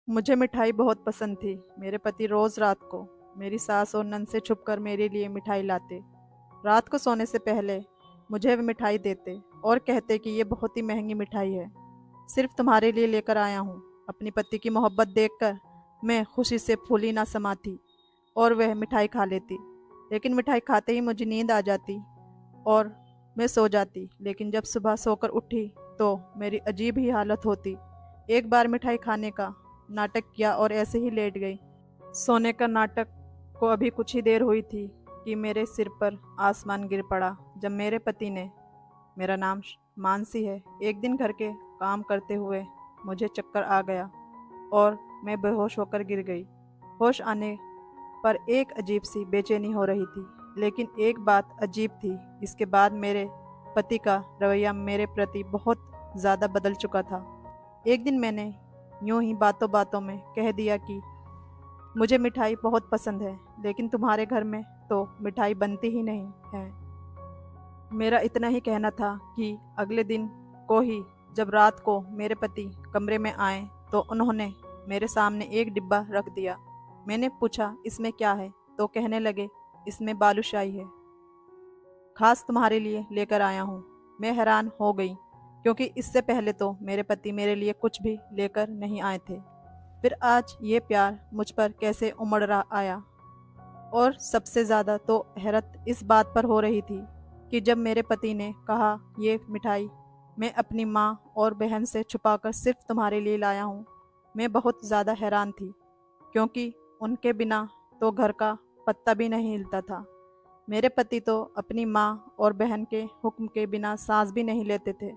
मुझे मिठाई बहुत पसंद थी। मेरे पति रोज रात को मेरी सास और नंद से छुपकर मेरे लिए मिठाई लाते। रात को सोने से पहले मुझे वे मिठाई देते और कहते कि ये बहुत ही महंगी मिठाई है, सिर्फ तुम्हारे लिए लेकर आया हूँ। अपनी पति की मोहब्बत देखकर मैं खुशी से फूली ना समाती और वह मिठाई खा लेती। लेकिन मिठाई खाते ही मुझे नींद आ जाती और मैं सो जाती। लेकिन जब सुबह सोकर उठी तो मेरी अजीब ही हालत होती। एक बार मिठाई खाने का नाटक किया और ऐसे ही लेट गई। सोने का नाटक को अभी कुछ ही देर हुई थी कि मेरे सिर पर आसमान गिर पड़ा। जब मेरे पति ने, मेरा नाम मानसी है, एक दिन घर के काम करते हुए मुझे चक्कर आ गया और मैं बेहोश होकर गिर गई। होश आने पर एक अजीब सी बेचैनी हो रही थी। लेकिन एक बात अजीब थी, इसके बाद मेरे पति का रवैया मेरे प्रति बहुत ज़्यादा बदल चुका था। एक दिन मैंने यूं ही बातों बातों में कह दिया कि मुझे मिठाई बहुत पसंद है, लेकिन तुम्हारे घर में तो मिठाई बनती ही नहीं है। मेरा इतना ही कहना था कि अगले दिन को ही जब रात को मेरे पति कमरे में आए तो उन्होंने मेरे सामने एक डिब्बा रख दिया। मैंने पूछा इसमें क्या है, तो कहने लगे इसमें बालूशाही है, खास तुम्हारे लिए लेकर आया हूँ। मैं हैरान हो गई क्योंकि इससे पहले तो मेरे पति मेरे लिए कुछ भी लेकर नहीं आए थे। फिर आज ये प्यार मुझ पर कैसे उमड़ रहा आया। और सबसे ज़्यादा तो हैरत इस बात पर हो रही थी कि जब मेरे पति ने कहा ये मिठाई मैं अपनी माँ और बहन से छुपाकर सिर्फ तुम्हारे लिए लाया हूँ, मैं बहुत ज़्यादा हैरान थी क्योंकि उनके बिना तो घर का पत्ता भी नहीं हिलता था। मेरे पति तो अपनी माँ और बहन के हुक्म के बिना सांस भी नहीं लेते थे,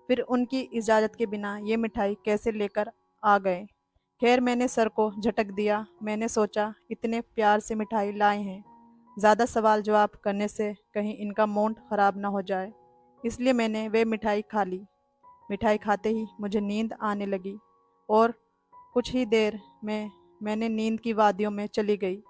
फिर उनकी इजाज़त के बिना ये मिठाई कैसे लेकर आ गए। खैर मैंने सर को झटक दिया। मैंने सोचा इतने प्यार से मिठाई लाए हैं, ज़्यादा सवाल जवाब करने से कहीं इनका मूड खराब ना हो जाए, इसलिए मैंने वे मिठाई खा ली। मिठाई खाते ही मुझे नींद आने लगी और कुछ ही देर में मैंने नींद की वादियों में चली गई।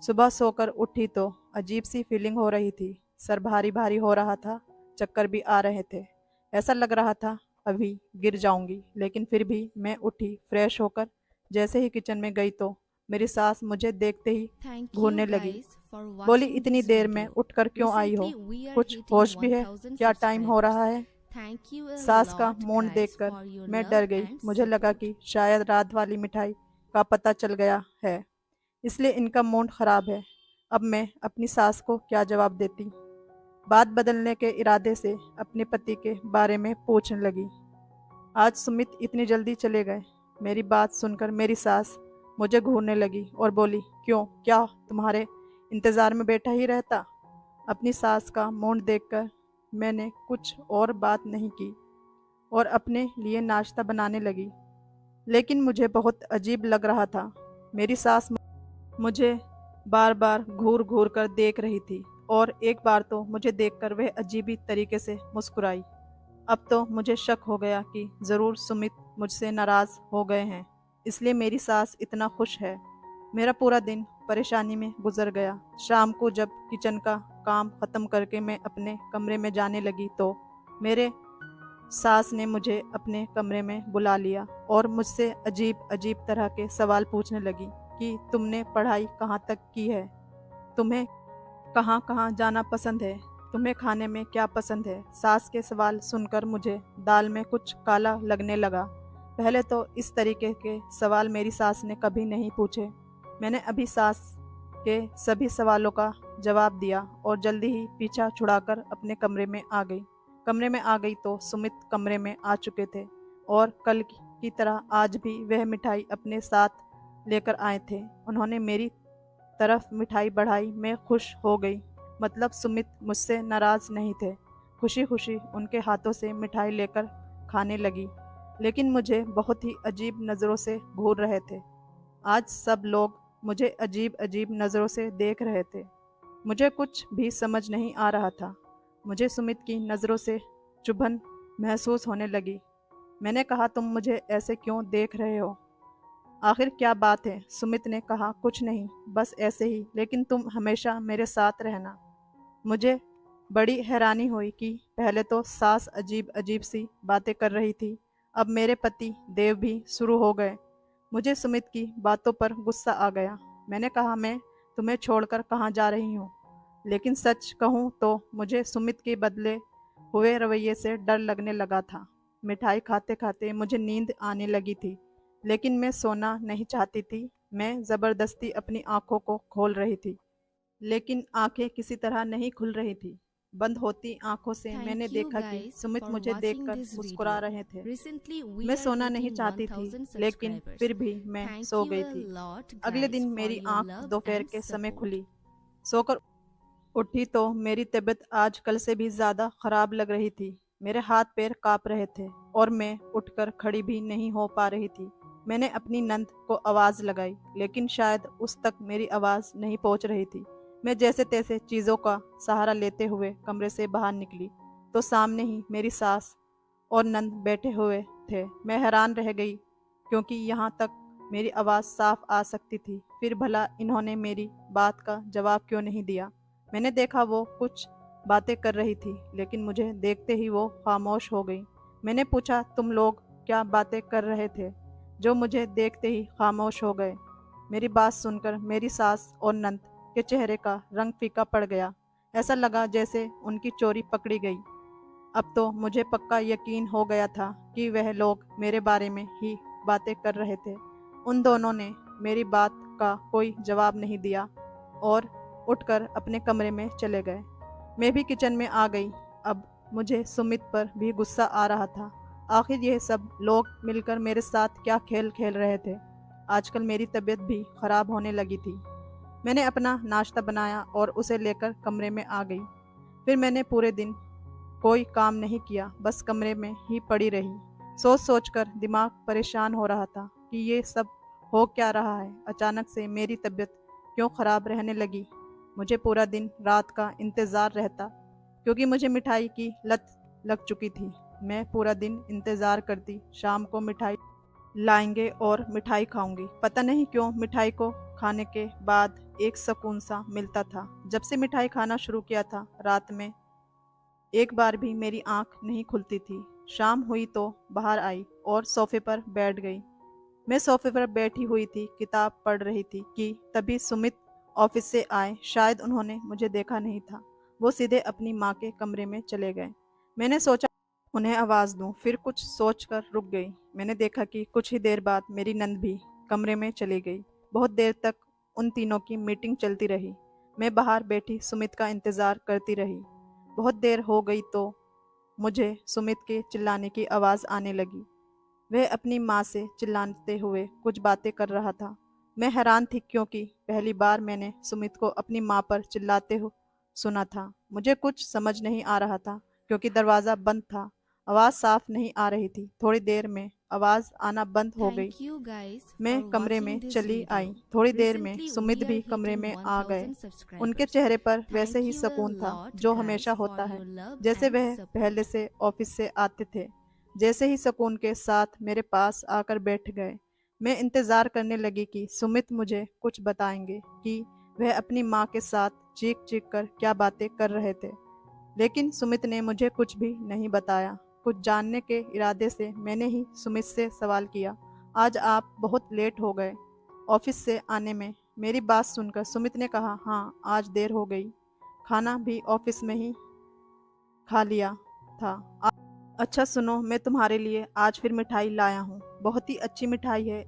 सुबह सोकर उठी तो अजीब सी फीलिंग हो रही थी, सर भारी भारी हो रहा था, चक्कर भी आ रहे थे। ऐसा लग रहा था अभी गिर जाऊंगी, लेकिन फिर भी मैं उठी। फ्रेश होकर जैसे ही किचन में गई तो मेरी सास मुझे देखते ही Thank you घूरने लगी। guys for बोली watching इतनी this देर में video. उठकर क्यों आई हो, Recently we are कुछ hitting होश भी है, 1000 क्या टाइम हो subscribers. रहा है। Thank you a सास का lot मौन guys देखकर for your मैं love डर गई। and मुझे लगा support. कि शायद रात वाली मिठाई का पता चल गया है, इसलिए इनका मूड खराब है। अब मैं अपनी सास को क्या जवाब देती। बात बदलने के इरादे से अपने पति के बारे में पूछने लगी। आज सुमित इतनी जल्दी चले गए। मेरी बात सुनकर मेरी सास मुझे घूरने लगी और बोली क्यों, क्या तुम्हारे इंतज़ार में बैठा ही रहता। अपनी सास का मूड देखकर मैंने कुछ और बात नहीं की और अपने लिए नाश्ता बनाने लगी। लेकिन मुझे बहुत अजीब लग रहा था। मेरी सास मुझे बार बार घूर घूर कर देख रही थी और एक बार तो मुझे देखकर वह अजीबी तरीके से मुस्कुराई। अब तो मुझे शक हो गया कि ज़रूर सुमित मुझसे नाराज़ हो गए हैं, इसलिए मेरी सास इतना खुश है। मेरा पूरा दिन परेशानी में गुजर गया। शाम को जब किचन का काम ख़त्म करके मैं अपने कमरे में जाने लगी तो मेरे सास ने मुझे अपने कमरे में बुला लिया और मुझसे अजीब अजीब तरह के सवाल पूछने लगी कि तुमने पढ़ाई कहाँ तक की है, तुम्हें कहाँ कहाँ जाना पसंद है, तुम्हें खाने में क्या पसंद है। सास के सवाल सुनकर मुझे दाल में कुछ काला लगने लगा। पहले तो इस तरीके के सवाल मेरी सास ने कभी नहीं पूछे। मैंने अभी सास के सभी सवालों का जवाब दिया और जल्दी ही पीछा छुड़ाकर अपने कमरे में आ गई। कमरे में आ गई तो सुमित कमरे में आ चुके थे और कल की तरह आज भी वह मिठाई अपने साथ लेकर आए थे। उन्होंने मेरी तरफ मिठाई बढ़ाई। मैं खुश हो गई, मतलब सुमित मुझसे नाराज नहीं थे। खुशी खुशी उनके हाथों से मिठाई लेकर खाने लगी, लेकिन मुझे बहुत ही अजीब नज़रों से घूर रहे थे। आज सब लोग मुझे अजीब अजीब नज़रों से देख रहे थे। मुझे कुछ भी समझ नहीं आ रहा था। मुझे सुमित की नज़रों से चुभन महसूस होने लगी। मैंने कहा तुम मुझे ऐसे क्यों देख रहे हो, आखिर क्या बात है। सुमित ने कहा कुछ नहीं, बस ऐसे ही, लेकिन तुम हमेशा मेरे साथ रहना। मुझे बड़ी हैरानी हुई कि पहले तो सास अजीब अजीब सी बातें कर रही थी, अब मेरे पति देव भी शुरू हो गए मुझे सुमित की बातों पर गुस्सा आ गया। मैंने कहा, मैं तुम्हें छोड़कर कहाँ जा रही हूँ? लेकिन सच कहूँ तो मुझे सुमित के बदले हुए रवैये से डर लगने लगा था। मिठाई खाते खाते मुझे नींद आने लगी थी, लेकिन मैं सोना नहीं चाहती थी। मैं ज़बरदस्ती अपनी आंखों को खोल रही थी, लेकिन आंखें किसी तरह नहीं खुल रही थी। बंद होती आंखों से मैंने Thank you देखा कि guys सुमित for मुझे watching देखकर this मुस्कुरा video. रहे थे। Recently मैं we are सोना नहीं hitting चाहती थी, 1000 लेकिन subscribers. फिर भी मैं Thank सो you गई a थी। lot अगले guys दिन for मेरी your आंख love दोपहर and के समय support. खुली। सोकर उठी तो मेरी तबीयत आज कल से भी ज़्यादा ख़राब लग रही थी। मेरे हाथ पैर काँप रहे थे और मैं उठकर खड़ी भी नहीं हो पा रही थी। मैंने अपनी नंद को आवाज़ लगाई, लेकिन शायद उस तक मेरी आवाज़ नहीं पहुंच रही थी। मैं जैसे तैसे चीज़ों का सहारा लेते हुए कमरे से बाहर निकली तो सामने ही मेरी सास और नंद बैठे हुए थे। मैं हैरान रह गई, क्योंकि यहाँ तक मेरी आवाज़ साफ आ सकती थी। फिर भला इन्होंने मेरी बात का जवाब क्यों नहीं दिया? मैंने देखा वो कुछ बातें कर रही थी, लेकिन मुझे देखते ही वो खामोश हो गई। मैंने पूछा, तुम लोग क्या बातें कर रहे थे? जो मुझे देखते ही खामोश हो गए। मेरी बात सुनकर मेरी सास और नंद के चेहरे का रंग फीका पड़ गया। ऐसा लगा जैसे उनकी चोरी पकड़ी गई। अब तो मुझे पक्का यकीन हो गया था कि वह लोग मेरे बारे में ही बातें कर रहे थे। उन दोनों ने मेरी बात का कोई जवाब नहीं दिया और उठकर अपने कमरे में चले गए। मैं भी किचन में आ गई। अब मुझे सुमित पर भी गुस्सा आ रहा था। आखिर ये सब लोग मिलकर मेरे साथ क्या खेल खेल रहे थे? आजकल मेरी तबीयत भी खराब होने लगी थी। मैंने अपना नाश्ता बनाया और उसे लेकर कमरे में आ गई। फिर मैंने पूरे दिन कोई काम नहीं किया, बस कमरे में ही पड़ी रही। सोच सोच कर दिमाग परेशान हो रहा था कि ये सब हो क्या रहा है। अचानक से मेरी तबीयत क्यों खराब रहने लगी? मुझे पूरा दिन रात का इंतज़ार रहता, क्योंकि मुझे मिठाई की लत लग चुकी थी। मैं पूरा दिन इंतज़ार करती, शाम को मिठाई लाएंगे और मिठाई खाऊंगी। पता नहीं क्यों मिठाई को खाने के बाद एक सुकून सा मिलता था। जब से मिठाई खाना शुरू किया था, रात में एक बार भी मेरी आंख नहीं खुलती थी। शाम हुई तो बाहर आई और सोफे पर बैठ गई। मैं सोफे पर बैठी हुई थी, किताब पढ़ रही थी कि तभी सुमित ऑफिस से आए। शायद उन्होंने मुझे देखा नहीं था। वो सीधे अपनी माँ के कमरे में चले गए। मैंने सोचा उन्हें आवाज़ दूं, फिर कुछ सोचकर रुक गई। मैंने देखा कि कुछ ही देर बाद मेरी नंद भी कमरे में चली गई। बहुत देर तक उन तीनों की मीटिंग चलती रही। मैं बाहर बैठी सुमित का इंतज़ार करती रही। बहुत देर हो गई तो मुझे सुमित के चिल्लाने की आवाज़ आने लगी। वह अपनी माँ से चिल्लाते हुए कुछ बातें कर रहा था। मैं हैरान थी, क्योंकि पहली बार मैंने सुमित को अपनी माँ पर चिल्लाते हो सुना था। मुझे कुछ समझ नहीं आ रहा था, क्योंकि दरवाज़ा बंद था। आवाज़ साफ नहीं आ रही थी। थोड़ी देर में आवाज़ आना बंद हो गई। Thank you guys मैं for कमरे watching में this चली आई। video. थोड़ी देर में Recently सुमित we are भी कमरे hitting में आ गए। 1000 उनके subscribers. चेहरे पर वैसे Thank ही you a सुकून था lot जो guys हमेशा for होता है, your love जैसे and वह support. पहले से ऑफिस से आते थे। जैसे ही सुकून के साथ मेरे पास आकर बैठ गए, मैं इंतज़ार करने लगी कि सुमित मुझे कुछ बताएंगे कि वह अपनी माँ के साथ चीख चीख कर क्या बातें कर रहे थे। लेकिन सुमित ने मुझे कुछ भी नहीं बताया। कुछ जानने के इरादे से मैंने ही सुमित से सवाल किया, आज आप बहुत लेट हो गए ऑफिस से आने में। मेरी बात सुनकर सुमित ने कहा, हाँ आज देर हो गई, खाना भी ऑफिस में ही खा लिया था। अच्छा सुनो, मैं तुम्हारे लिए आज फिर मिठाई लाया हूँ। बहुत ही अच्छी मिठाई है,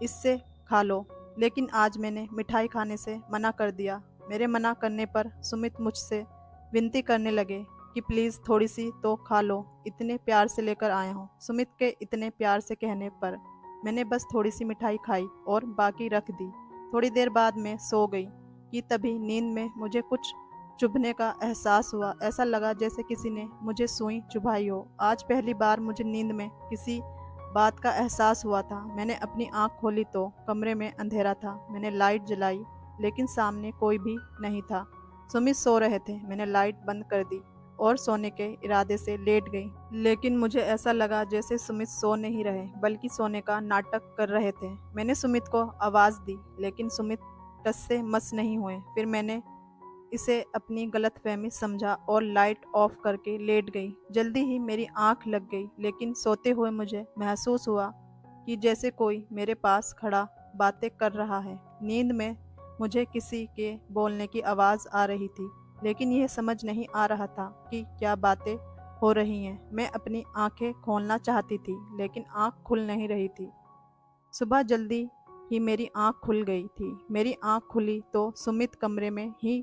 इससे खा लो। लेकिन आज मैंने मिठाई खाने से मना कर दिया। मेरे मना करने पर सुमित मुझसे विनती करने लगे कि प्लीज़ थोड़ी सी तो खा लो, इतने प्यार से लेकर आया हूँ। सुमित के इतने प्यार से कहने पर मैंने बस थोड़ी सी मिठाई खाई और बाकी रख दी। थोड़ी देर बाद मैं सो गई कि तभी नींद में मुझे कुछ चुभने का एहसास हुआ। ऐसा लगा जैसे किसी ने मुझे सुई चुभाई हो। आज पहली बार मुझे नींद में किसी बात का एहसास हुआ था। मैंने अपनी आंख खोली तो कमरे में अंधेरा था। मैंने लाइट जलाई, लेकिन सामने कोई भी नहीं था। सुमित सो रहे थे। मैंने लाइट बंद कर दी और सोने के इरादे से लेट गई, लेकिन मुझे ऐसा लगा जैसे सुमित सो नहीं रहे, बल्कि सोने का नाटक कर रहे थे। मैंने सुमित को आवाज़ दी, लेकिन सुमित टस से मस नहीं हुए। फिर मैंने इसे अपनी गलतफहमी समझा और लाइट ऑफ करके लेट गई। जल्दी ही मेरी आंख लग गई, लेकिन सोते हुए मुझे महसूस हुआ कि जैसे कोई मेरे पास खड़ा बातें कर रहा है। नींद में मुझे किसी के बोलने की आवाज़ आ रही थी, लेकिन यह समझ नहीं आ रहा था कि क्या बातें हो रही हैं। मैं अपनी आंखें खोलना चाहती थी, लेकिन आंख खुल नहीं रही थी। सुबह जल्दी ही मेरी आंख खुल गई थी। मेरी आंख खुली तो सुमित कमरे में ही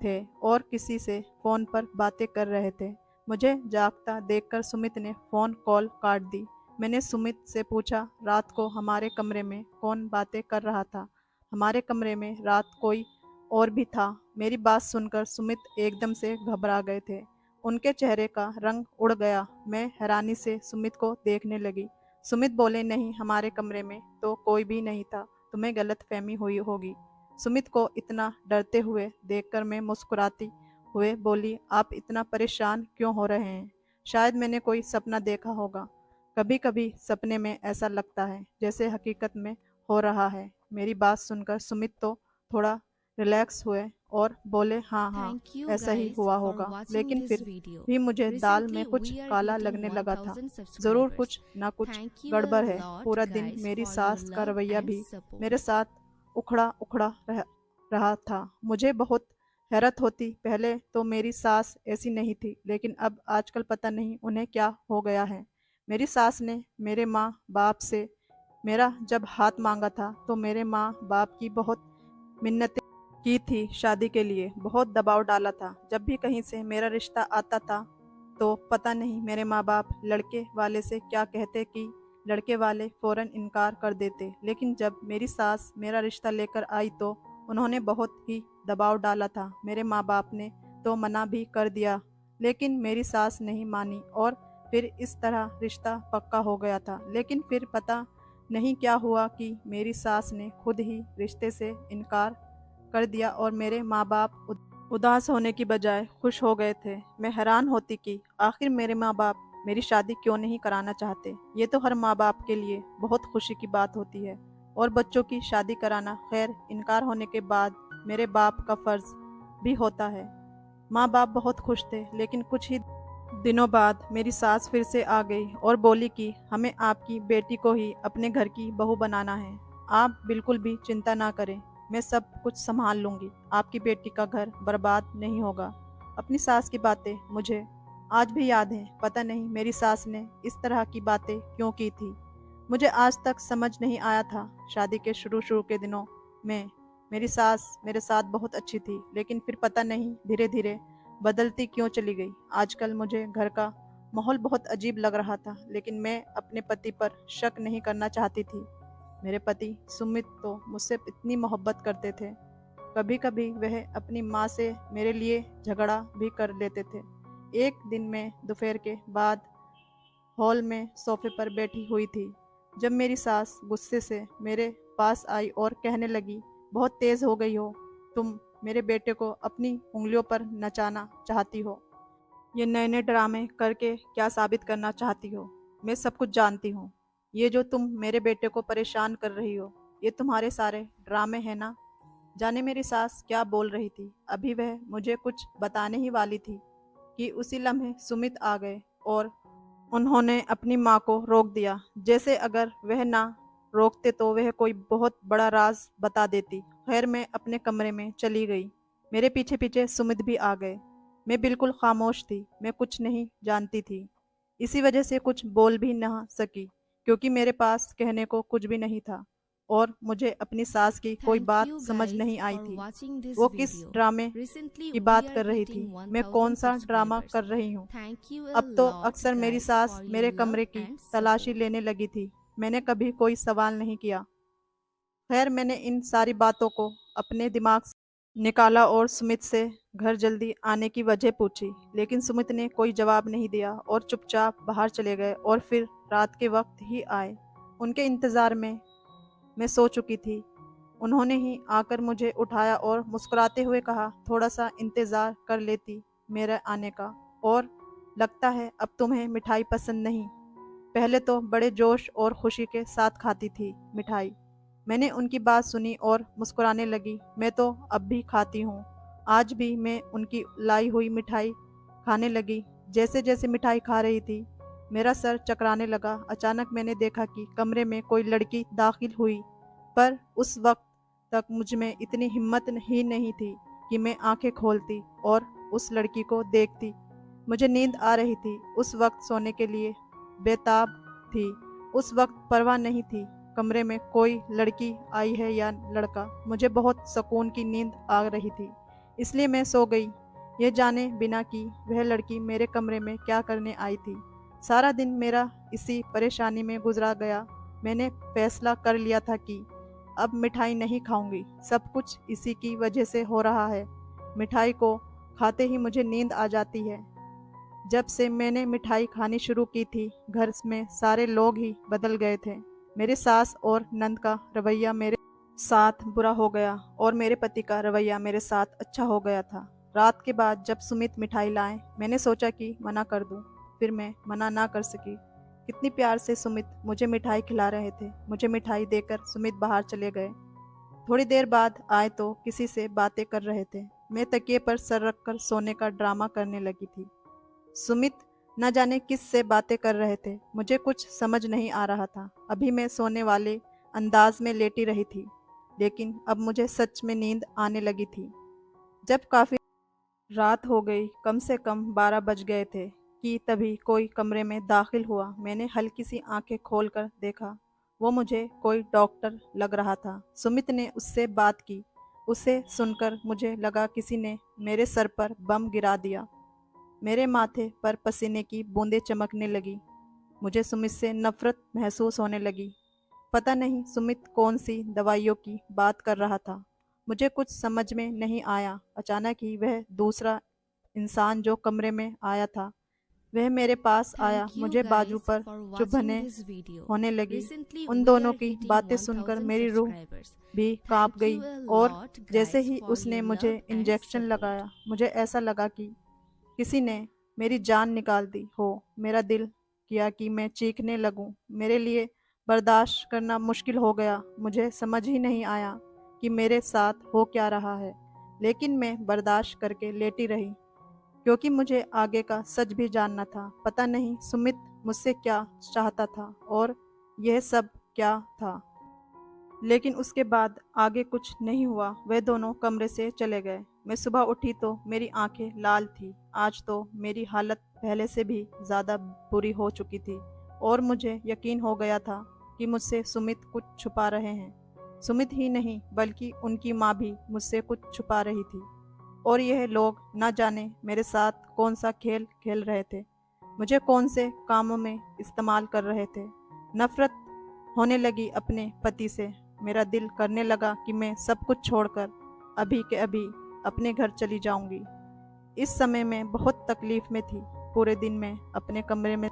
थे और किसी से फ़ोन पर बातें कर रहे थे। मुझे जागता देखकर सुमित ने फ़ोन कॉल काट दी। मैंने सुमित से पूछा, रात को हमारे कमरे में कौन बातें कर रहा था? हमारे कमरे में रात कोई और भी था। मेरी बात सुनकर सुमित एकदम से घबरा गए थे। उनके चेहरे का रंग उड़ गया। मैं हैरानी से सुमित को देखने लगी। सुमित बोले, नहीं, हमारे कमरे में तो कोई भी नहीं था, तुम्हें गलतफहमी हुई होगी। सुमित को इतना डरते हुए देखकर मैं मुस्कुराती हुए बोली, आप इतना परेशान क्यों हो रहे हैं? शायद मैंने कोई सपना देखा होगा। कभी कभी सपने में ऐसा लगता है जैसे हकीकत में हो रहा है। मेरी बात सुनकर सुमित तो थोड़ा रिलैक्स हुए और बोले, हाँ हाँ, Thank you ऐसा ही guys हुआ for होगा। watching लेकिन this फिर video. भी मुझे दाल में Recently कुछ we are काला hitting लगने लगा था। 1000 ज़रूर subscribers. कुछ ना कुछ Thank you a गड़बड़ है। lot पूरा दिन guys मेरी for your सास का love रवैया and भी support. मेरे साथ उखड़ा उखड़ा रहा था। मुझे बहुत हैरत होती। पहले तो मेरी सास ऐसी नहीं थी, लेकिन अब आजकल पता नहीं उन्हें क्या हो गया है। मेरी सास ने मेरे माँ बाप से मेरा जब हाथ मांगा था तो मेरे माँ बाप की बहुत मिन्नतें की थी। शादी के लिए बहुत दबाव डाला था। जब भी कहीं से मेरा रिश्ता आता था तो पता नहीं मेरे माँ बाप लड़के वाले से क्या कहते कि लड़के वाले फौरन इनकार कर देते। लेकिन जब मेरी सास मेरा रिश्ता लेकर आई तो उन्होंने बहुत ही दबाव डाला था। मेरे माँ बाप ने तो मना भी कर दिया, लेकिन मेरी सास नहीं मानी और फिर इस तरह रिश्ता पक्का हो गया था। लेकिन फिर पता नहीं क्या हुआ कि मेरी सास ने खुद ही रिश्ते से इनकार कर दिया और मेरे माँ बाप उदास होने की बजाय खुश हो गए थे। मैं हैरान होती कि आखिर मेरे माँ बाप मेरी शादी क्यों नहीं कराना चाहते। ये तो हर माँ बाप के लिए बहुत खुशी की बात होती है और बच्चों की शादी कराना। खैर, इनकार होने के बाद मेरे बाप का फर्ज भी होता है। माँ बाप बहुत खुश थे, लेकिन कुछ ही दिनों बाद मेरी सास फिर से आ गई और बोली कि हमें आपकी बेटी को ही अपने घर की बहू बनाना है। आप बिल्कुल भी चिंता ना करें, मैं सब कुछ संभाल लूंगी। आपकी बेटी का घर बर्बाद नहीं होगा। अपनी सास की बातें मुझे आज भी याद हैं। पता नहीं मेरी सास ने इस तरह की बातें क्यों की थी। मुझे आज तक समझ नहीं आया था। शादी के शुरू शुरू के दिनों में मेरी सास मेरे साथ बहुत अच्छी थी, लेकिन फिर पता नहीं धीरे धीरे बदलती क्यों चली गई। आजकल मुझे घर का माहौल बहुत अजीब लग रहा था, लेकिन मैं अपने पति पर शक नहीं करना चाहती थी। मेरे पति सुमित तो मुझसे इतनी मोहब्बत करते थे। कभी कभी वह अपनी माँ से मेरे लिए झगड़ा भी कर लेते थे। एक दिन मैं दोपहर के बाद हॉल में सोफे पर बैठी हुई थी, जब मेरी सास गुस्से से मेरे पास आई और कहने लगी, बहुत तेज हो गई हो तुम, मेरे बेटे को अपनी उंगलियों पर नचाना चाहती हो। ये नए नए ड्रामे करके क्या साबित करना चाहती हो? मैं सब कुछ जानती हूँ। ये जो तुम मेरे बेटे को परेशान कर रही हो, ये तुम्हारे सारे ड्रामे हैं ना? जाने मेरी सास क्या बोल रही थी। अभी वह मुझे कुछ बताने ही वाली थी कि उसी लम्हे सुमित आ गए और उन्होंने अपनी माँ को रोक दिया। जैसे अगर वह ना रोकते तो वह कोई बहुत बड़ा राज बता देती। खैर, मैं अपने कमरे में चली गई। मेरे पीछे पीछे सुमित भी आ गए। मैं बिल्कुल खामोश थी। मैं कुछ नहीं जानती थी, इसी वजह से कुछ बोल भी ना सकी, क्योंकि मेरे पास कहने को कुछ भी नहीं था और मुझे अपनी सास की कोई Thank बात you समझ guys नहीं आई for थी। watching this वो किस video. ड्रामे Recently की we बात are कर रही थी, hitting मैं कौन 1000 सा ड्रामा subscribers. कर रही हूँ। Thank you a अब तो lot अक्सर मेरी guys सास for your मेरे love कमरे की and तलाशी support. लेने लगी थी। मैंने कभी कोई सवाल नहीं किया। खैर, मैंने इन सारी बातों को अपने दिमाग से निकाला और सुमित से घर जल्दी आने की वजह पूछी, लेकिन सुमित ने कोई जवाब नहीं दिया और चुपचाप बाहर चले गए और फिर रात के वक्त ही आए। उनके इंतज़ार में मैं सो चुकी थी। उन्होंने ही आकर मुझे उठाया और मुस्कुराते हुए कहा, थोड़ा सा इंतज़ार कर लेती मेरे आने का। और लगता है अब तुम्हें मिठाई पसंद नहीं। पहले तो बड़े जोश और खुशी के साथ खाती थी मिठाई। मैंने उनकी बात सुनी और मुस्कुराने लगी। मैं तो अब भी खाती हूँ। आज भी मैं उनकी लाई हुई मिठाई खाने लगी। जैसे जैसे मिठाई खा रही थी, मेरा सर चकराने लगा। अचानक मैंने देखा कि कमरे में कोई लड़की दाखिल हुई, पर उस वक्त तक मुझ में इतनी हिम्मत ही नहीं थी कि मैं आंखें खोलती और उस लड़की को देखती। मुझे नींद आ रही थी, उस वक्त सोने के लिए बेताब थी। उस वक्त परवाह नहीं थी कमरे में कोई लड़की आई है या लड़का। मुझे बहुत सुकून की नींद आ रही थी, इसलिए मैं सो गई, ये जाने बिना कि वह लड़की मेरे कमरे में क्या करने आई थी। सारा दिन मेरा इसी परेशानी में गुजरा गया। मैंने फैसला कर लिया था कि अब मिठाई नहीं खाऊंगी। सब कुछ इसी की वजह से हो रहा है। मिठाई को खाते ही मुझे नींद आ जाती है। जब से मैंने मिठाई खानी शुरू की थी, घर में सारे लोग ही बदल गए थे। मेरी सास और नंद का रवैया मेरे साथ बुरा हो गया और मेरे पति का रवैया मेरे साथ अच्छा हो गया था। रात के बाद जब सुमित मिठाई लाए, मैंने सोचा कि मना कर दूं, फिर मैं मना ना कर सकी। कितनी प्यार से सुमित मुझे मिठाई खिला रहे थे। मुझे मिठाई देकर सुमित बाहर चले गए। थोड़ी देर बाद आए तो किसी से बातें कर रहे थे। मैं तकिए पर सर रखकर सोने का ड्रामा करने लगी थी। सुमित न जाने किस से बातें कर रहे थे, मुझे कुछ समझ नहीं आ रहा था। अभी मैं सोने वाले अंदाज में लेटी रही थी, लेकिन अब मुझे सच में नींद आने लगी थी। जब काफी रात हो गई, कम से कम 12 बज गए थे, कि तभी कोई कमरे में दाखिल हुआ। मैंने हल्की सी आंखें खोलकर देखा। वो मुझे कोई डॉक्टर लग रहा था। सुमित ने उससे बात की। उसे सुनकर मुझे लगा किसी ने मेरे सर पर बम गिरा दिया। मेरे माथे पर पसीने की बूंदें चमकने लगी। मुझे सुमित से नफरत महसूस होने लगी। पता नहीं सुमित कौन सी दवाइयों की बात कर रहा था। मुझे कुछ समझ में नहीं आया। अचानक ही वह दूसरा इंसान जो कमरे में आया था, वह मेरे पास आया। Thank you मुझे बाजू guys पर for watching चुभने this video. होने लगी। Recently उन we दोनों are की hitting बातें सुनकर 1000 मेरी रूह subscribers. भी कांप Thank गई। you a और lot जैसे guys ही for उसने your मुझे love and इंजेक्शन support. लगाया, मुझे ऐसा लगा कि किसी ने मेरी जान निकाल दी हो। मेरा दिल किया कि मैं चीखने लगूं। मेरे लिए बर्दाश्त करना मुश्किल हो गया। मुझे समझ ही नहीं आया कि मेरे साथ हो क्या रहा है, लेकिन मैं बर्दाश्त करके लेटी रही, क्योंकि मुझे आगे का सच भी जानना था। पता नहीं सुमित मुझसे क्या चाहता था और यह सब क्या था। लेकिन उसके बाद आगे कुछ नहीं हुआ। वे दोनों कमरे से चले गए। मैं सुबह उठी तो मेरी आंखें लाल थी। आज तो मेरी हालत पहले से भी ज़्यादा बुरी हो चुकी थी और मुझे यकीन हो गया था कि मुझसे सुमित कुछ छुपा रहे हैं। सुमित ही नहीं बल्कि उनकी माँ भी मुझसे कुछ छुपा रही थी, और यह लोग न जाने मेरे साथ कौन सा खेल खेल रहे थे, मुझे कौन से कामों में इस्तेमाल कर रहे थे। नफरत होने लगी अपने पति से। मेरा दिल करने लगा कि मैं सब कुछ छोड़कर अभी के अभी अपने घर चली जाऊंगी। इस समय मैं बहुत तकलीफ में थी। पूरे दिन मैं अपने कमरे में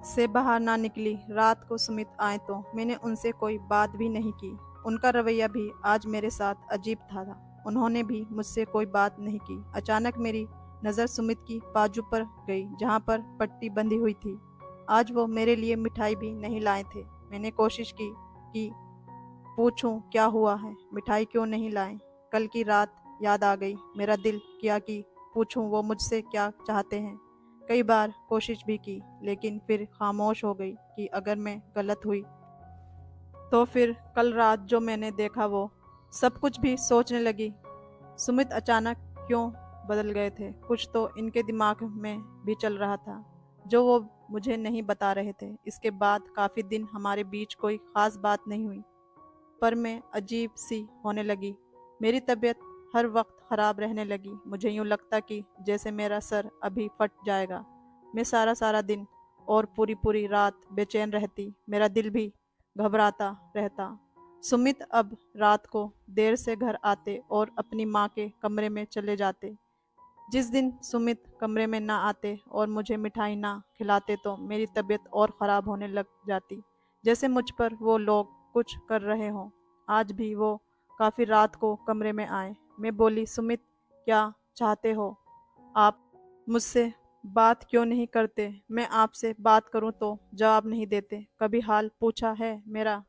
से बाहर ना निकली। रात को सुमित आए तो मैंने उनसे कोई बात भी नहीं की। उनका रवैया भी आज मेरे साथ अजीब था। उन्होंने भी मुझसे कोई बात नहीं की। अचानक मेरी नज़र सुमित की बाजू पर गई, जहाँ पर पट्टी बंधी हुई थी। आज वो मेरे लिए मिठाई भी नहीं लाए थे। मैंने कोशिश की कि पूछूं क्या हुआ है, मिठाई क्यों नहीं लाए। कल की रात याद आ गई। मेरा दिल किया कि पूछूं वो मुझसे क्या चाहते हैं। कई बार कोशिश भी की, लेकिन फिर खामोश हो गई कि अगर मैं गलत हुई तो फिर कल रात जो मैंने देखा वो सब कुछ भी सोचने लगी। सुमित अचानक क्यों बदल गए थे। कुछ तो इनके दिमाग में भी चल रहा था जो वो मुझे नहीं बता रहे थे। इसके बाद काफ़ी दिन हमारे बीच कोई ख़ास बात नहीं हुई, पर मैं अजीब सी होने लगी। मेरी तबीयत हर वक्त ख़राब रहने लगी। मुझे यूँ लगता कि जैसे मेरा सर अभी फट जाएगा। मैं सारा सारा दिन और पूरी पूरी रात बेचैन रहती। मेरा दिल भी घबराता रहता। सुमित अब रात को देर से घर आते और अपनी माँ के कमरे में चले जाते। जिस दिन सुमित कमरे में ना आते और मुझे मिठाई ना खिलाते तो मेरी तबीयत और ख़राब होने लग जाती, जैसे मुझ पर वो लोग कुछ कर रहे हों। आज भी वो काफ़ी रात को कमरे में आए। मैं बोली, सुमित क्या चाहते हो आप? मुझसे बात क्यों नहीं करते? मैं आपसे बात करूं तो जवाब नहीं देते। कभी हाल पूछा है मेरा?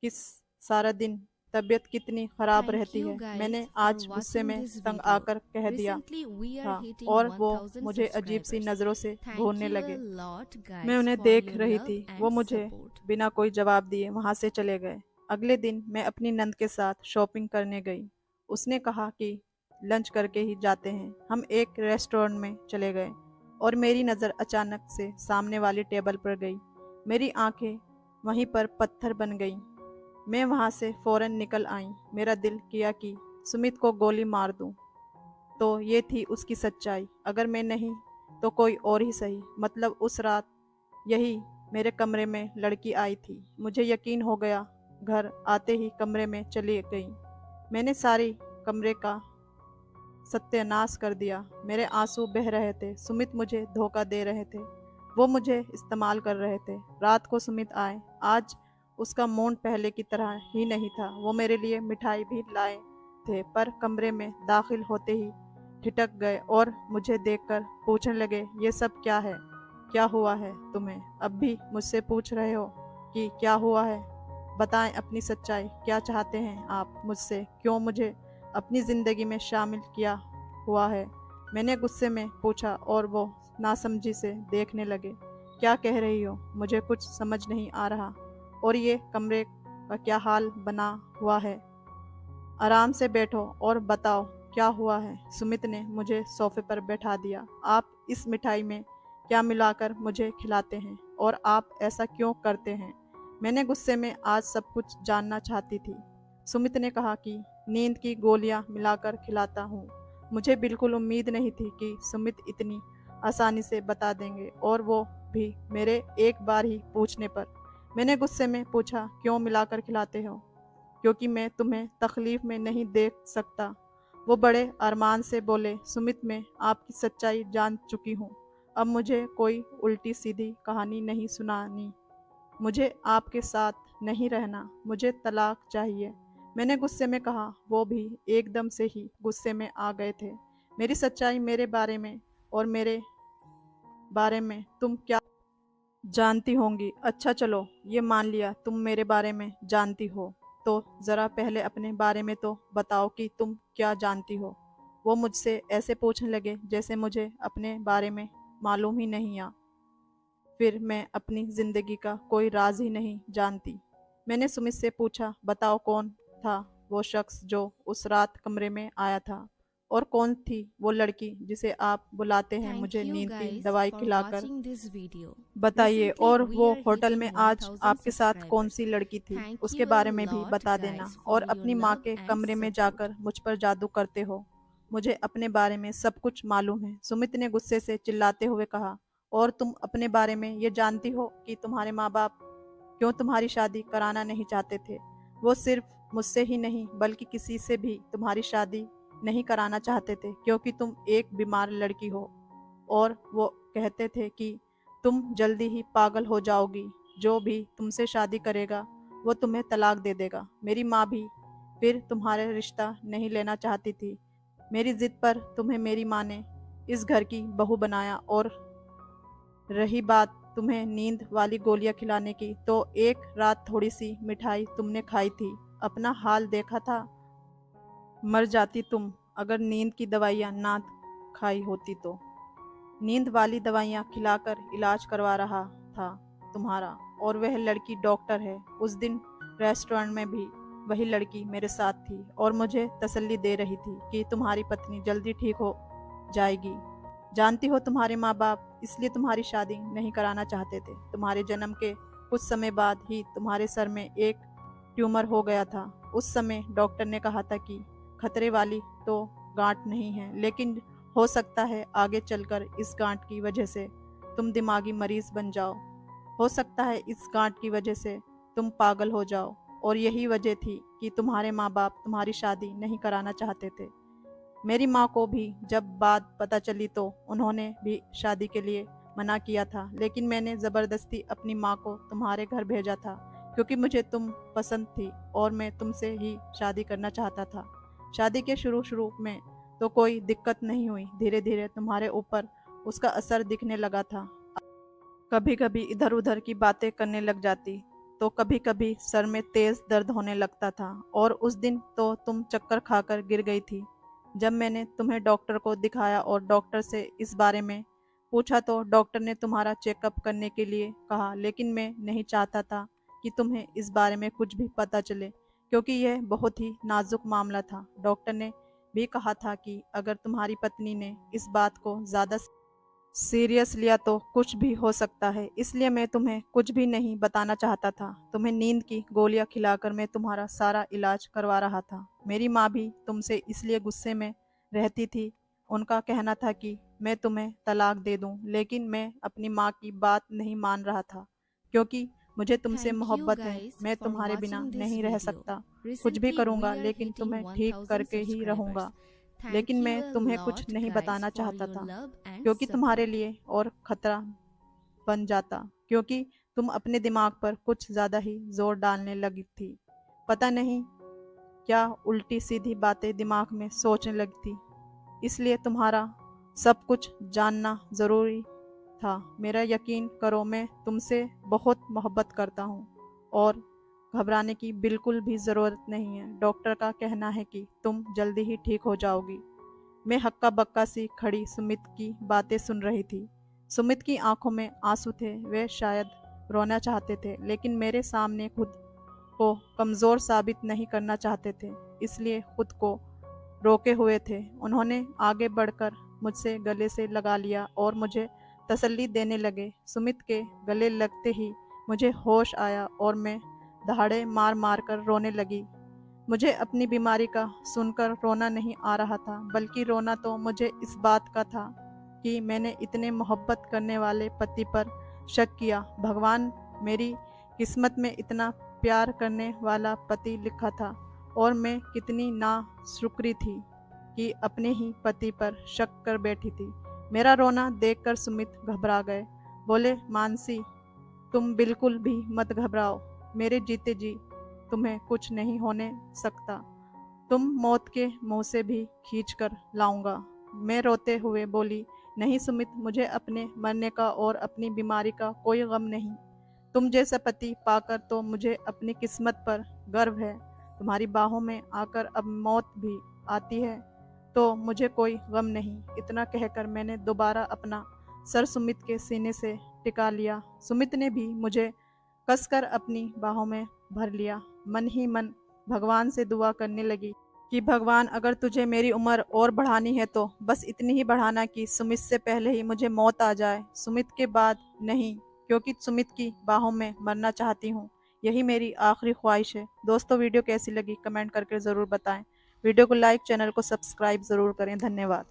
किस सारा दिन तबीयत कितनी खराब Thank रहती you है, मैंने guys for आज गुस्से watching में this तंग video. आकर कह दिया Recently we are था hitting और वो 1000 मुझे अजीब सी subscribers. नज़रों से Thank घूरने you a लगे। lot मैं guys उन्हें for देख your रही love थी, वो and मुझे support. बिना कोई जवाब दिए वहाँ से चले गए। अगले दिन मैं अपनी नंद के साथ शॉपिंग करने गई। उसने कहा कि लंच करके ही जाते हैं। हम एक रेस्टोरेंट में चले गए और मेरी नज़र अचानक से सामने वाली टेबल पर गई। मेरी आंखें वहीं पर पत्थर बन गईं। मैं वहाँ से फौरन निकल आई। मेरा दिल किया कि सुमित को गोली मार दूं। तो ये थी उसकी सच्चाई। अगर मैं नहीं तो कोई और ही सही। मतलब उस रात यही मेरे कमरे में लड़की आई थी। मुझे यकीन हो गया। घर आते ही कमरे में चली गई। मैंने सारी कमरे का सत्यानाश कर दिया। मेरे आंसू बह रहे थे। सुमित मुझे धोखा दे रहे थे। वो मुझे इस्तेमाल कर रहे थे। रात को सुमित आए। आज उसका मौन पहले की तरह ही नहीं था। वो मेरे लिए मिठाई भी लाए थे, पर कमरे में दाखिल होते ही ठिठक गए और मुझे देखकर पूछने लगे, ये सब क्या है? क्या हुआ है तुम्हें? अब भी मुझसे पूछ रहे हो कि क्या हुआ है? बताएं अपनी सच्चाई। क्या चाहते हैं आप मुझसे? क्यों मुझे अपनी ज़िंदगी में शामिल किया हुआ है? मैंने गुस्से में पूछा और वो नासमझी से देखने लगे। क्या कह रही हो? मुझे कुछ समझ नहीं आ रहा। और ये कमरे का क्या हाल बना हुआ है? आराम से बैठो और बताओ क्या हुआ है। सुमित ने मुझे सोफे पर बैठा दिया। आप इस मिठाई में क्या मिलाकर मुझे खिलाते हैं और आप ऐसा क्यों करते हैं? मैंने गुस्से में आज सब कुछ जानना चाहती थी। सुमित ने कहा कि नींद की गोलियां मिलाकर खिलाता हूँ। मुझे बिल्कुल उम्मीद नहीं थी कि सुमित इतनी आसानी से बता देंगे, और वो भी मेरे एक बार ही पूछने पर। मैंने गुस्से में पूछा, क्यों मिलाकर खिलाते हो? क्योंकि मैं तुम्हें तकलीफ में नहीं देख सकता। वो बड़े अरमान से बोले, सुमित मैं आपकी सच्चाई जान चुकी हूँ। अब मुझे कोई उल्टी सीधी कहानी नहीं सुनानी। मुझे आपके साथ नहीं रहना। मुझे तलाक चाहिए। मैंने गुस्से में कहा। वो भी एकदम से ही गुस्से में आ गए थे। मेरी सच्चाई, मेरे बारे में और मेरे बारे में तुम क्या जानती होंगी? अच्छा चलो, ये मान लिया तुम मेरे बारे में जानती हो, तो ज़रा पहले अपने बारे में तो बताओ कि तुम क्या जानती हो। वो मुझसे ऐसे पूछने लगे जैसे मुझे अपने बारे में मालूम ही नहीं आ। फिर मैं अपनी ज़िंदगी का कोई राज ही नहीं जानती। मैंने सुमित से पूछा, बताओ कौन था वो शख्स जो उस रात कमरे में आया था, और कौन थी वो लड़की जिसे आप बुलाते हैं Thank मुझे you नींद की guys दवाई for खिलाकर? watching this video. बताइए। Recently और we वो are होटल में hitting आज 1000 आपके साथ कौन subscribers. सी लड़की थी, Thank उसके you a बारे में भी lot बता देना। guys और for your अपनी माँ love के and कमरे में support. जाकर मुझ पर जादू करते हो। मुझे अपने बारे में सब कुछ मालूम है, सुमित ने गुस्से से चिल्लाते हुए कहा। और तुम अपने बारे में ये जानती हो कि तुम्हारे माँ बाप क्यों तुम्हारी शादी कराना नहीं चाहते थे? वो सिर्फ मुझसे ही नहीं बल्कि किसी से भी तुम्हारी शादी नहीं कराना चाहते थे, क्योंकि तुम एक बीमार लड़की हो, और वो कहते थे कि तुम जल्दी ही पागल हो जाओगी। जो भी तुमसे शादी करेगा वो तुम्हें तलाक दे देगा। मेरी माँ भी फिर तुम्हारे रिश्ता नहीं लेना चाहती थी। मेरी जिद पर तुम्हें मेरी माँ ने इस घर की बहू बनाया। और रही बात तुम्हें नींद वाली गोलियां खिलाने की, तो एक रात थोड़ी सी मिठाई तुमने खाई थी। अपना हाल देखा था? मर जाती तुम अगर नींद की दवाइयाँ ना खाई होती तो। नींद वाली दवाइयाँ खिलाकर इलाज करवा रहा था तुम्हारा, और वह लड़की डॉक्टर है। उस दिन रेस्टोरेंट में भी वही लड़की मेरे साथ थी और मुझे तसल्ली दे रही थी कि तुम्हारी पत्नी जल्दी ठीक हो जाएगी। जानती हो, तुम्हारे माँ बाप इसलिए तुम्हारी शादी नहीं कराना चाहते थे। तुम्हारे जन्म के कुछ समय बाद ही तुम्हारे सर में एक ट्यूमर हो गया था। उस समय डॉक्टर ने कहा था कि खतरे वाली तो गांठ नहीं है, लेकिन हो सकता है आगे चलकर इस गांठ की वजह से तुम दिमागी मरीज बन जाओ। हो सकता है इस गांठ की वजह से तुम पागल हो जाओ। और यही वजह थी कि तुम्हारे माँ बाप तुम्हारी शादी नहीं कराना चाहते थे। मेरी माँ को भी जब बात पता चली तो उन्होंने भी शादी के लिए मना किया था, लेकिन मैंने ज़बरदस्ती अपनी माँ को तुम्हारे घर भेजा था, क्योंकि मुझे तुम पसंद थी और मैं तुमसे ही शादी करना चाहता था। शादी के शुरू शुरू में तो कोई दिक्कत नहीं हुई। धीरे धीरे तुम्हारे ऊपर उसका असर दिखने लगा था। कभी कभी इधर उधर की बातें करने लग जाती तो कभी कभी सर में तेज दर्द होने लगता था और उस दिन तो तुम चक्कर खाकर गिर गई थी। जब मैंने तुम्हें डॉक्टर को दिखाया और डॉक्टर से इस बारे में पूछा तो डॉक्टर ने तुम्हारा चेकअप करने के लिए कहा, लेकिन मैं नहीं चाहता था कि तुम्हें इस बारे में कुछ भी पता चले, क्योंकि यह बहुत ही नाजुक मामला था। डॉक्टर ने भी कहा था कि अगर तुम्हारी पत्नी ने इस बात को ज़्यादा सीरियस लिया तो कुछ भी हो सकता है, इसलिए मैं तुम्हें कुछ भी नहीं बताना चाहता था। तुम्हें नींद की गोलियां खिलाकर मैं तुम्हारा सारा इलाज करवा रहा था। मेरी माँ भी तुमसे इसलिए गुस्से में रहती थी। उनका कहना था कि मैं तुम्हें तलाक दे दूं, लेकिन मैं अपनी माँ की बात नहीं मान रहा था, क्योंकि मुझे तुमसे Thank you मोहब्बत है। guys मैं for तुम्हारे बिना watching this नहीं रह video. सकता। कुछ भी Recently करूँगा, we are लेकिन hitting तुम्हें ठीक 1000 करके ही subscribers. रहूँगा। लेकिन Thank you मैं a तुम्हें कुछ lot नहीं guys बताना for चाहता your था, love and क्योंकि तुम्हारे support. लिए और खतरा बन जाता, क्योंकि तुम अपने दिमाग पर कुछ ज़्यादा ही जोर डालने लगी थी। पता नहीं क्या उल्टी सीधी बातें दिमाग में सोचने लगी थी, इसलिए तुम्हारा सब कुछ जानना ज़रूरी था। मेरा यकीन करो, मैं तुमसे बहुत मोहब्बत करता हूँ और घबराने की बिल्कुल भी ज़रूरत नहीं है। डॉक्टर का कहना है कि तुम जल्दी ही ठीक हो जाओगी। मैं हक्का बक्का सी खड़ी सुमित की बातें सुन रही थी। सुमित की आंखों में आंसू थे। वे शायद रोना चाहते थे, लेकिन मेरे सामने खुद को कमज़ोर साबित नहीं करना चाहते थे, इसलिए खुद को रोके हुए थे। उन्होंने आगे बढ़कर मुझसे गले से लगा लिया और मुझे तसल्ली देने लगे। सुमित के गले लगते ही मुझे होश आया और मैं दहाड़े मार मार कर रोने लगी। मुझे अपनी बीमारी का सुनकर रोना नहीं आ रहा था, बल्कि रोना तो मुझे इस बात का था कि मैंने इतने मोहब्बत करने वाले पति पर शक किया। भगवान मेरी किस्मत में इतना प्यार करने वाला पति लिखा था और मैं कितनी नाशुक्री थी कि अपने ही पति पर शक कर बैठी थी। मेरा रोना देखकर सुमित घबरा गए। बोले, मानसी, तुम बिल्कुल भी मत घबराओ। मेरे जीते जी तुम्हें कुछ नहीं होने सकता। तुम मौत के मुंह से भी खींच कर लाऊंगा। मैं रोते हुए बोली, नहीं सुमित, मुझे अपने मरने का और अपनी बीमारी का कोई गम नहीं। तुम जैसा पति पाकर तो मुझे अपनी किस्मत पर गर्व है। तुम्हारी बाहों में आकर अब मौत भी आती है तो मुझे कोई गम नहीं। इतना कहकर मैंने दोबारा अपना सर सुमित के सीने से टिका लिया। सुमित ने भी मुझे कसकर अपनी बाहों में भर लिया। मन ही मन भगवान से दुआ करने लगी कि भगवान, अगर तुझे मेरी उम्र और बढ़ानी है तो बस इतनी ही बढ़ाना कि सुमित से पहले ही मुझे मौत आ जाए, सुमित के बाद नहीं, क्योंकि सुमित की बाहों में मरना चाहती हूँ। यही मेरी आखिरी ख्वाहिश है। दोस्तों, वीडियो कैसी लगी कमेंट करके ज़रूर बताएं। वीडियो को लाइक, चैनल को सब्सक्राइब ज़रूर करें। धन्यवाद।